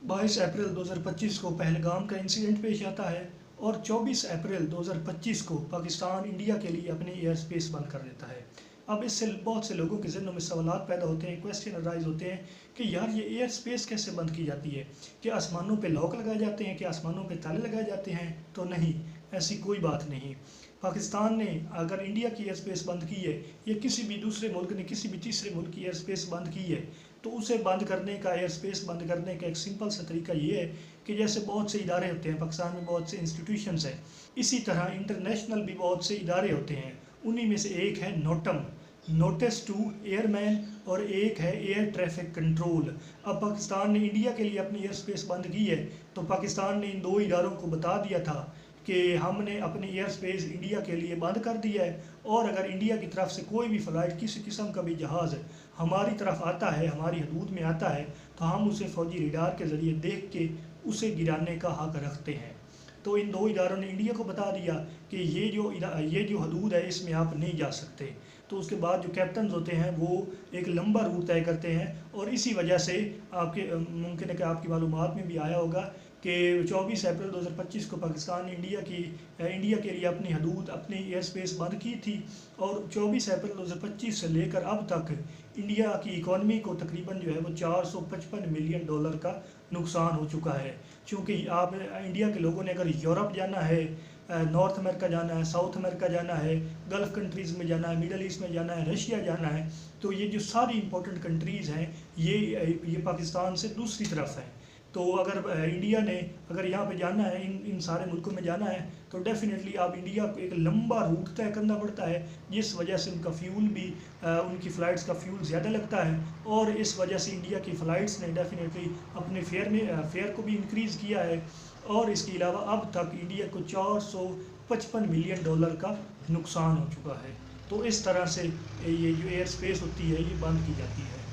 22 अप्रैल 2025 को पहलगाम का इंसिडेंट पेश आता है और 24 अप्रैल 2025 को पाकिस्तान इंडिया के लिए अपनी एयर स्पेस बंद कर देता है। अब इससे बहुत से लोगों के ज़हनों में सवाल पैदा होते हैं, क्वेश्चन अराइज होते हैं कि यार ये एयर स्पेस कैसे बंद की जाती है? क्या आसमानों पे लॉक लगाए जाते हैं? क्या आसमानों पे ताले लगाए जाते हैं? तो नहीं, ऐसी कोई बात नहीं। पाकिस्तान ने अगर इंडिया की एयर स्पेस बंद की है या किसी भी दूसरे मुल्क ने किसी भी तीसरे मुल्क की एयर स्पेस बंद की है, तो उसे बंद करने का, एयर स्पेस बंद करने का एक सिंपल सा तरीका ये है कि जैसे बहुत से इदारे होते हैं, पाकिस्तान में बहुत से इंस्टीट्यूशंस हैं, इसी तरह इंटरनेशनल भी बहुत से इदारे होते हैं। उन्हीं में से एक है नोटम, नोटिस टू एयरमैन, और एक है एयर ट्रैफिक कंट्रोल। अब पाकिस्तान ने इंडिया के लिए अपनी एयर स्पेस बंद की है, तो पाकिस्तान ने इन दो इदारों को बता दिया था कि हमने अपनी एयर स्पेस इंडिया के लिए बंद कर दिया है, और अगर इंडिया की तरफ से कोई भी फ़्लाइट, किसी किस्म का भी जहाज़ हमारी तरफ आता है, हमारी हदूद में आता है, तो हम उसे फ़ौजी रडार के ज़रिए देख के उसे गिराने का हक़ रखते हैं। तो इन दो इदारों ने इंडिया को बता दिया कि ये जो हदूद है इसमें आप नहीं जा सकते। तो उसके बाद जो कैप्टन होते हैं वो एक लंबा रूट तय करते हैं, और इसी वजह से आपके मुमकिन है कि आपकी मालूमात में भी आया होगा कि 24 अप्रैल 2025 को पाकिस्तान ने इंडिया के लिए अपनी हदूद, अपनी एयर स्पेस बंद की थी, और 24 अप्रैल 2025 से लेकर अब तक इंडिया की इकॉनमी को तकरीबन जो है वो $455 मिलियन का नुकसान हो चुका है। क्योंकि आप इंडिया के लोगों ने अगर यूरोप जाना है, नॉर्थ अमेरिका जाना है, साउथ अमेरिका जाना है, गल्फ़ कंट्रीज़ में जाना है, मिडल ईस्ट में जाना है, रशिया जाना है, तो ये जो सारी इंपॉर्टेंट कंट्रीज़ हैं ये पाकिस्तान से दूसरी तरफ हैं। तो अगर इंडिया ने अगर यहाँ पे जाना है, इन सारे मुल्कों में जाना है, तो डेफिनेटली आप इंडिया को एक लंबा रूट तय करना पड़ता है, जिस वजह से उनका फ्यूल भी उनकी फ़्लाइट्स का फ्यूल ज़्यादा लगता है, और इस वजह से इंडिया की फ़्लाइट्स ने डेफिनेटली अपने फेयर को भी इंक्रीज़ किया है, और इसके अलावा अब तक इंडिया को $455 मिलियन का नुकसान हो चुका है। तो इस तरह से ये जो एयर स्पेस होती है ये बंद की जाती है।